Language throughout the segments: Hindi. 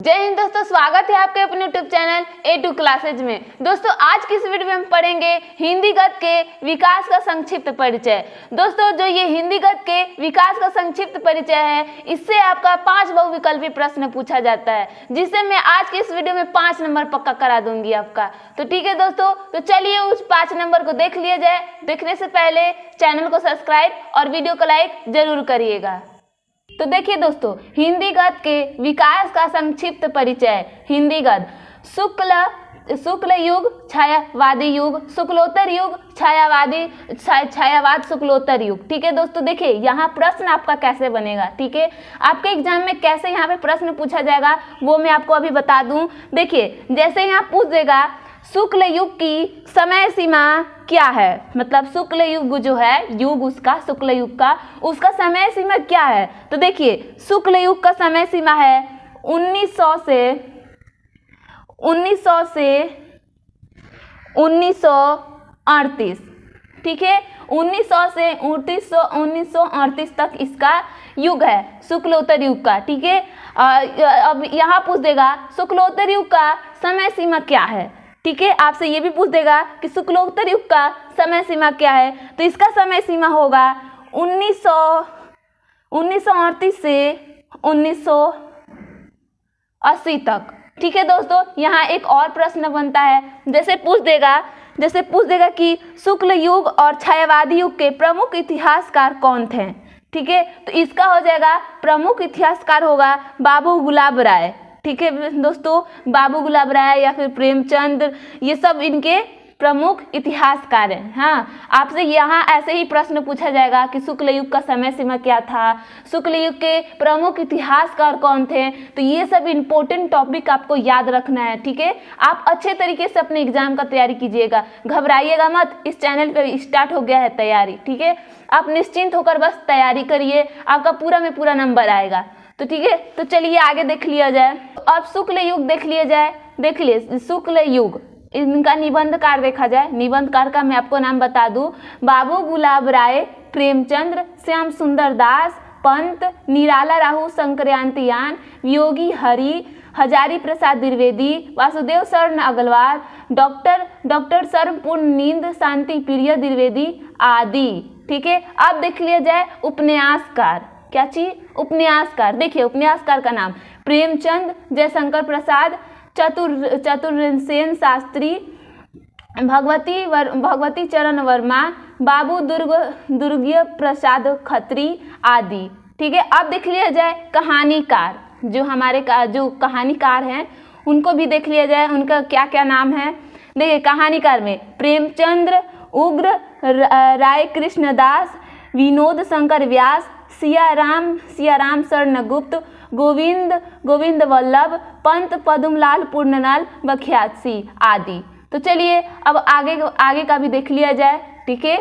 जय हिंद दोस्तों, स्वागत है आपके अपने यूट्यूब चैनल A2 क्लासेज में। दोस्तों आज की इस वीडियो में हम पढ़ेंगे हिंदी गद्य के विकास का संक्षिप्त परिचय। दोस्तों जो ये हिंदी गद्य के विकास का संक्षिप्त परिचय है, इससे आपका 5 बहुविकल्पी प्रश्न पूछा जाता है, जिससे मैं आज की इस वीडियो में 5 नंबर पक्का करा दूंगी आपका। तो ठीक है दोस्तों, तो चलिए उस 5 नंबर को देख लिया जाए। देखने से पहले चैनल को सब्सक्राइब और वीडियो को लाइक जरूर करिएगा। तो देखिए दोस्तों, हिंदी गद्य के विकास का संक्षिप्त परिचय। हिंदी गद्य शुक्ल युग, छायावादी युग, शुक्लोत्तर युग, छायावाद शुक्लोत्तर युग। ठीक है दोस्तों, देखिए यहाँ प्रश्न आपका कैसे बनेगा। ठीक है, आपके एग्जाम में कैसे यहाँ पे प्रश्न पूछा जाएगा वो मैं आपको अभी बता दूं। देखिए जैसे यहाँ पूछ देगा शुक्ल युग की समय सीमा क्या है, मतलब शुक्ल युग जो है, युग उसका, शुक्ल युग का उसका समय सीमा क्या है। तो देखिए शुक्ल युग का समय सीमा है 1900 से 1938। ठीक है, 1900 से 1938 तक इसका युग है, शुक्लोत्तर युग का। ठीक है, अब यहाँ पूछ देगा शुक्लोत्तर युग का समय सीमा क्या है। ठीक है, आपसे ये भी पूछ देगा कि शुक्लोत्तर युग का समय सीमा क्या है। तो इसका समय सीमा होगा 1938 से 1980 तक। ठीक है दोस्तों, यहाँ एक और प्रश्न बनता है। जैसे पूछ देगा कि शुक्ल युग और छायावादी युग के प्रमुख इतिहासकार कौन थे। ठीक है, तो इसका हो जाएगा प्रमुख इतिहासकार होगा बाबू गुलाब राय। ठीक है दोस्तों, बाबू गुलाब राय या फिर प्रेमचंद, ये सब इनके प्रमुख इतिहासकार हैं। हाँ, आपसे यहाँ ऐसे ही प्रश्न पूछा जाएगा कि शुक्ल युग का समय सीमा क्या था, शुक्ल युग के प्रमुख इतिहासकार कौन थे। तो ये सब इम्पोर्टेंट टॉपिक आपको याद रखना है। ठीक है, आप अच्छे तरीके से अपने एग्जाम का तैयारी कीजिएगा, घबराइएगा मत। इस चैनल पर स्टार्ट हो गया है तैयारी। ठीक है, आप निश्चिंत होकर बस तैयारी करिए, आपका पूरा में पूरा नंबर आएगा। तो ठीक है, तो चलिए आगे देख लिया जाए। अब शुक्ल युग देख लिया जाए। देख लिए शुक्ल युग, इनका निबंधकार देखा जाए। निबंधकार का मैं आपको नाम बता दूं, बाबू गुलाब राय, प्रेमचंद्र, श्याम सुंदर दास, पंत, निराला राहु शंकरयान, योगी हरि, हजारी प्रसाद द्विवेदी, वासुदेव शरण अग्रवाल, डॉक्टर सर्वपूर्ण नींद, शांति प्रिय द्विवेदी आदि। ठीक है, अब देख लिया जाए उपन्यासकार। क्या चीज? उपन्यासकार। देखिए उपन्यासकार का नाम प्रेमचंद, जयशंकर प्रसाद, चतुर्सेन शास्त्री, भगवती चरण वर्मा, बाबू दुर्गीय प्रसाद खत्री आदि। ठीक है, अब देख लिया जाए कहानीकार। जो हमारे जो कहानीकार हैं उनको भी देख लिया जाए, उनका क्या क्या नाम है। देखिए कहानीकार में प्रेमचंद्र, उग्र राय कृष्णदास, विनोद शंकर व्यास, सियाराम शरण गुप्त, गोविंद वल्लभ पंत, पद्मलाल पूर्णलाल बख्यासी आदि। तो चलिए अब आगे का भी देख लिया जाए। ठीक है,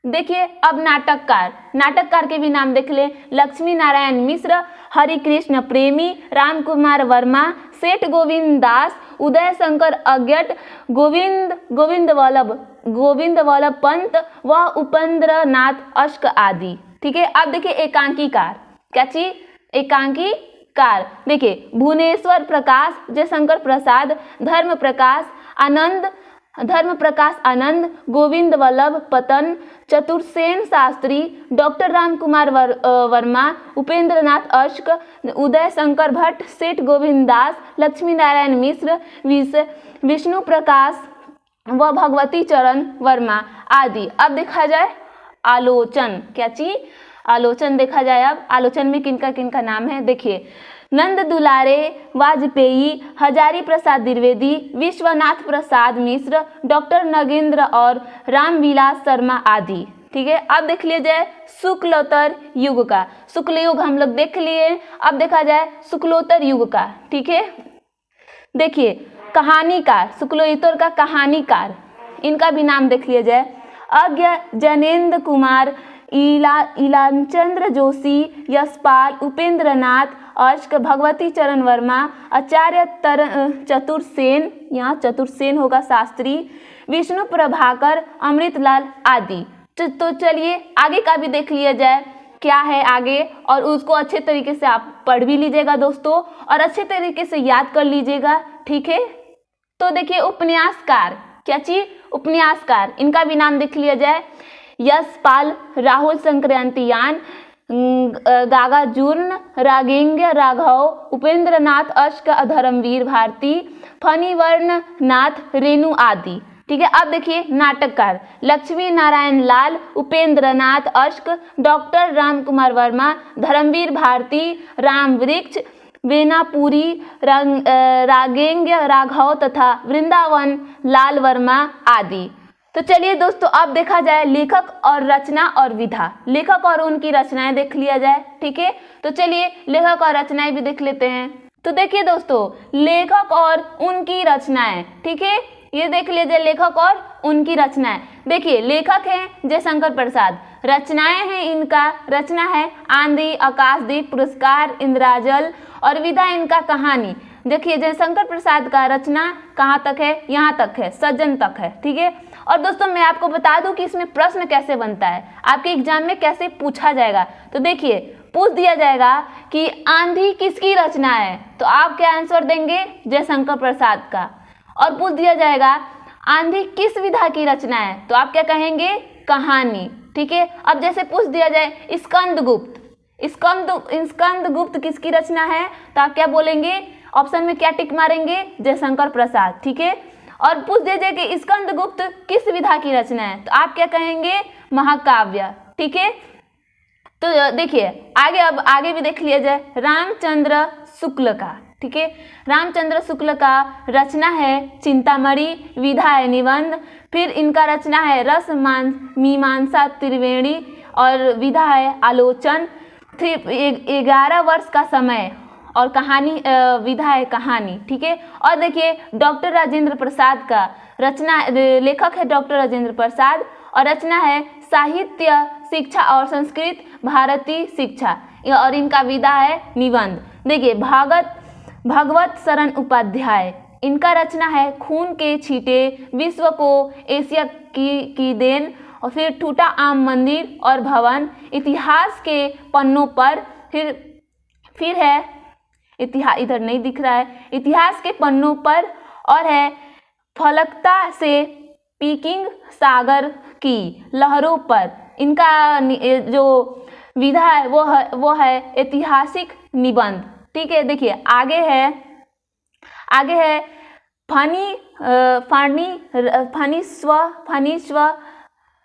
देखिए अब नाटककार के भी नाम देख ले। लक्ष्मी नारायण मिश्र, हरिकृष्ण प्रेमी, राम कुमार वर्मा, सेठ गोविंद दास, उदय शंकर अज्ञट, गोविंद वल्लभ पंत व उपेंद्र नाथ अश्क आदि। ठीक है, अब देखिए एकांकीकार। क्या चीज? एकांकीकार। देखिए भुवनेश्वर प्रकाश, जयशंकर प्रसाद, धर्म प्रकाश आनंद, गोविंद वल्लभ पतन, चतुर्सेन शास्त्री, डॉक्टर राम कुमार वर्मा, उपेंद्र नाथ अश्क, उदय शंकर भट्ट, सेठ गोविंद दास, लक्ष्मी नारायण मिश्र, विष्णु प्रकाश व भगवती चरण वर्मा आदि। अब देखा जाए आलोचन। क्या चीज? आलोचन देखा जाए। अब आलोचन में किनका नाम है। देखिए नंद दुलारे वाजपेयी, हजारी प्रसाद द्विवेदी, विश्वनाथ प्रसाद मिश्र, डॉक्टर नगेंद्र और रामविलास शर्मा आदि। ठीक है, अब देख लिया जाए शुक्लोत्तर युग का। शुक्ल युग हम लोग देख लिए, अब देखा जाए शुक्लोत्तर युग का। ठीक है, देखिए कहानीकार, शुक्लोत्तर का कहानीकार, इनका भी नाम देख लिया जाए। अज्ञ जनेन्द्र कुमार, इलानचंद्र जोशी, यशपाल, उपेंद्र नाथ अश्क, भगवती चरण वर्मा, आचार्य चतुर्सेन, यहाँ चतुर्सेन होगा शास्त्री, विष्णु प्रभाकर, अमृतलाल आदि। तो चलिए आगे का भी देख लिया जाए। क्या है आगे, और उसको अच्छे तरीके से आप पढ़ भी लीजिएगा दोस्तों, और अच्छे तरीके से याद कर लीजिएगा, ठीक है। तो देखिए उपन्यासकार, क्या चीज, उपन्यासकार, इनका भी नाम देख लिया जाए। यशपाल, राहुल संक्रांतियान, गागार्जुन, रागेंद्र राघव, उपेंद्र नाथ अश्क, धर्मवीर भारती, फणिवर्ण नाथ, रेणु आदि, ठीक है। अब देखिए नाटककार, लक्ष्मी नारायण लाल, उपेंद्र नाथ अश्क, डॉक्टर राम कुमार वर्मा, धर्मवीर भारती, राम वृक्ष, वेनापुरी, रागेंद्र राघव तथा वृंदावन लाल वर्मा आदि। तो चलिए दोस्तों अब देखा जाए लेखक और रचना और विधा, लेखक और उनकी रचनाएं देख लिया जाए, ठीक है। तो चलिए लेखक और रचनाएं भी देख लेते हैं। तो देखिए दोस्तों लेखक और उनकी रचनाएं, ठीक है, ये देख लीजिए लेखक और उनकी रचनाएं। देखिए लेखक हैं जयशंकर प्रसाद, रचनाएं हैं इनका, रचना है आंधी, आकाशदीप, पुरस्कार, इंद्राजल, और विधा इनका कहानी। देखिए जयशंकर प्रसाद का रचना कहाँ तक है, यहाँ तक है, सज्जन तक है, ठीक है। और दोस्तों मैं आपको बता दूं कि इसमें प्रश्न कैसे बनता है, आपके एग्जाम में कैसे पूछा जाएगा। तो देखिए पूछ दिया जाएगा कि आंधी किसकी रचना है, तो आप क्या आंसर देंगे, जयशंकर प्रसाद का। और पूछ दिया जाएगा आंधी किस विधा की रचना है, तो आप क्या कहेंगे, कहानी, ठीक है। अब जैसे पूछ दिया जाए स्कंदगुप्त, स्कंदगुप्त किसकी रचना है, तो आप क्या बोलेंगे, ऑप्शन में क्या टिक मारेंगे, जयशंकर प्रसाद, ठीक है। और पूछ दिया जाए कि स्कंदगुप्त किस विधा की रचना है, तो आप क्या कहेंगे, महाकाव्य, ठीक है। तो देखिए आगे, अब आगे भी देख लिया जाए रामचंद्र शुक्ल का, ठीक है। रामचंद्र शुक्ल का रचना है चिंतामणि, विधा है निबंध, फिर इनका रचना है रस मीमांसा त्रिवेणी, और विधा है आलोचन, फिर 11 वर्ष का समय, और कहानी विधा है कहानी, ठीक है। और देखिए डॉक्टर राजेंद्र प्रसाद का रचना, लेखक है डॉक्टर राजेंद्र प्रसाद, और रचना है साहित्य शिक्षा और संस्कृत भारतीय शिक्षा, और इनका विधा है निबंध। देखिए भगवत शरण उपाध्याय, इनका रचना है खून के छींटे, विश्व को एशिया की देन, और फिर टूटा आम मंदिर और भवन, इतिहास के पन्नों पर, फिर है इतिहास, इधर नहीं दिख रहा है, इतिहास के पन्नों पर, और है फलकता से पीकिंग सागर की लहरों पर। इनका जो विधा है वो है ऐतिहासिक निबंध, ठीक है। देखिए आगे है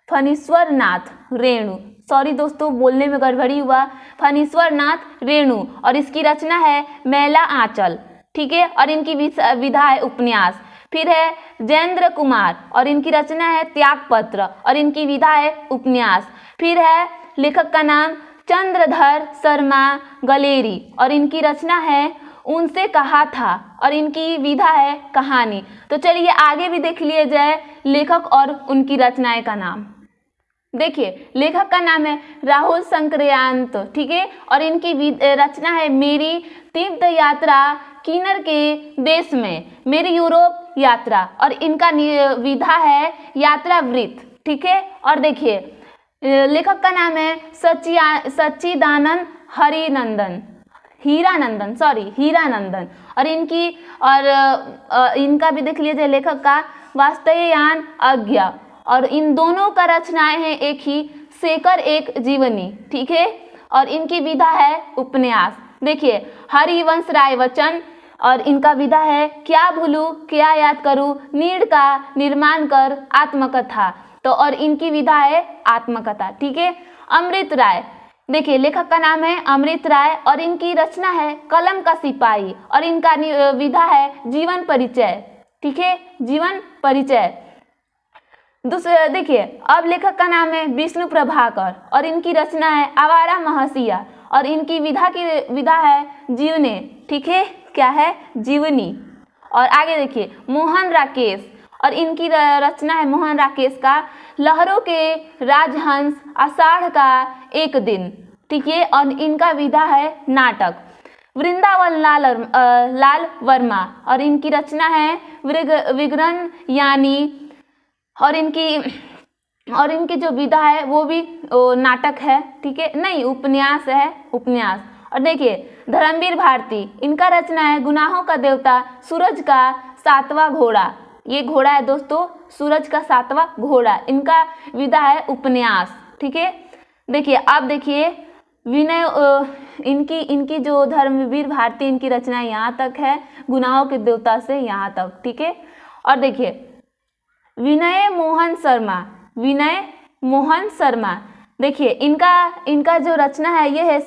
फणीश्वर नाथ रेणु, सॉरी दोस्तों बोलने में गड़बड़ी हुआ, फणीश्वर नाथ रेणु, और इसकी रचना है मैला आंचल, ठीक है। और इनकी विधा है उपन्यास। फिर है जयेंद्र कुमार, और इनकी रचना है त्यागपत्र, और इनकी विधा है उपन्यास। फिर है लेखक का नाम चंद्रधर शर्मा गलेरी, और इनकी रचना है उनसे कहा था, और इनकी विधा है कहानी। तो चलिए आगे भी देख लिया जाए लेखक और उनकी रचनाएं का नाम। देखिए लेखक का नाम है राहुल संक्रांत, ठीक है, और इनकी रचना है मेरी तीर्थ यात्रा किन्नर के देश में, मेरी यूरोप यात्रा, और इनका विधा है यात्रा वृत्त, ठीक है। और देखिए लेखक का नाम है सच्चिदानंद हीरानंदन, और इनका भी देख लीजिए लेखक का वास्तवयान आज्ञा, और इन दोनों का रचनाएं हैं एक ही, शेखर एक जीवनी, ठीक है। और इनकी विधा है उपन्यास। देखिए हरिवंश राय बच्चन, और इनका विधा है क्या भूलूं क्या याद करूं, नीड़ का निर्माण कर आत्मकथा, तो और इनकी विधा है आत्मकथा, ठीक है। अमृत राय, देखिए लेखक का नाम है अमृत राय, और इनकी रचना है कलम का सिपाही, और इनका विधा है जीवन परिचय, ठीक है, जीवन परिचय। दूसरे देखिए अब लेखक का नाम है विष्णु प्रभाकर, और इनकी रचना है आवारा महसिया, और इनकी विधा है जीवने, ठीक है, क्या है, जीवनी। और आगे देखिए मोहन राकेश, और इनकी रचना है मोहन राकेश का लहरों के राजहंस, आषाढ़ का एक दिन, ठीक है, और इनका विधा है नाटक। वृंदावन लाल वर्मा, और इनकी रचना है विग्रहण यानी, और इनकी और इनकी जो विधा है वो भी नाटक है, ठीक है, नहीं उपन्यास है, उपन्यास। और देखिए धर्मवीर भारती, इनका रचना है गुनाहों का देवता, सूरज का सातवां घोड़ा। ये घोड़ा है दोस्तों सूरज का सातवां घोड़ा। इनका विधा है उपन्यास, ठीक है। देखिए अब देखिए विनय इनकी जो धर्मवीर भारती इनकी रचना यहाँ तक है, गुनाहों के देवता से यहाँ तक, ठीक है। और देखिए विनय मोहन शर्मा, देखिए इनका जो रचना है ये है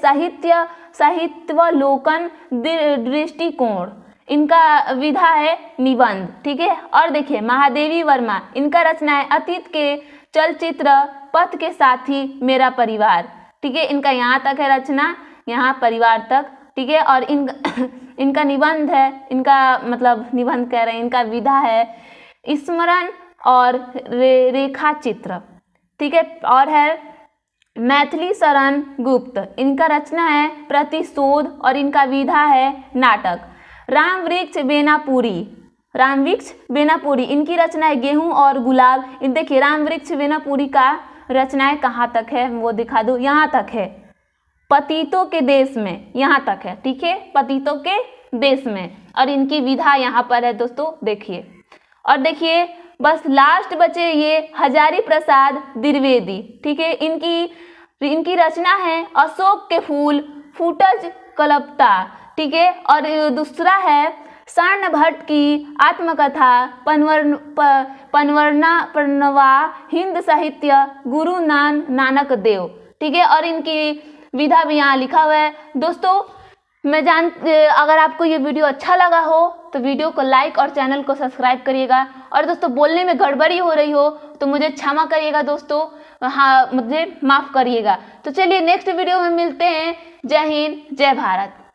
साहित्यावलोकन दृष्टिकोण। इनका विधा है निबंध, ठीक है। और देखिए महादेवी वर्मा, इनका रचना है अतीत के चलचित्र पथ के साथी मेरा परिवार, ठीक है। इनका यहाँ तक है रचना, यहाँ परिवार तक, ठीक है। और इनका निबंध है, इनका मतलब निबंध कह रहे हैं, इनका विधा है स्मरण और रेखा चित्र, ठीक है। और है मैथिली शरण गुप्त, इनका रचना है प्रतिशोध और इनका विधा है नाटक। रामवृक्ष बेनापुरी, इनकी रचना है गेहूं और गुलाब। देखिए रामवृक्ष बेनापुरी का रचनाएं कहाँ तक है वो दिखा दो, यहाँ तक है पतितों के देश में, यहाँ तक है, ठीक है, पतितों के देश में। और इनकी विधा यहाँ पर है दोस्तों, देखिए। और देखिए बस लास्ट बचे ये हजारी प्रसाद द्विवेदी, ठीक है। इनकी रचना है अशोक के फूल फूटज कल्पता, ठीक है। और दूसरा है स्वर्ण भट्ट की आत्मकथा पनवर्णवा हिंद साहित्य गुरु नानक देव, ठीक है। और इनकी विधा भी यहाँ लिखा हुआ है दोस्तों। अगर आपको ये वीडियो अच्छा लगा हो तो वीडियो को लाइक और चैनल को सब्सक्राइब करिएगा। और दोस्तों बोलने में गड़बड़ी हो रही हो तो मुझे क्षमा करिएगा दोस्तों, हाँ मुझे माफ़ करिएगा। तो चलिए नेक्स्ट वीडियो में मिलते हैं। जय हिंद जय भारत।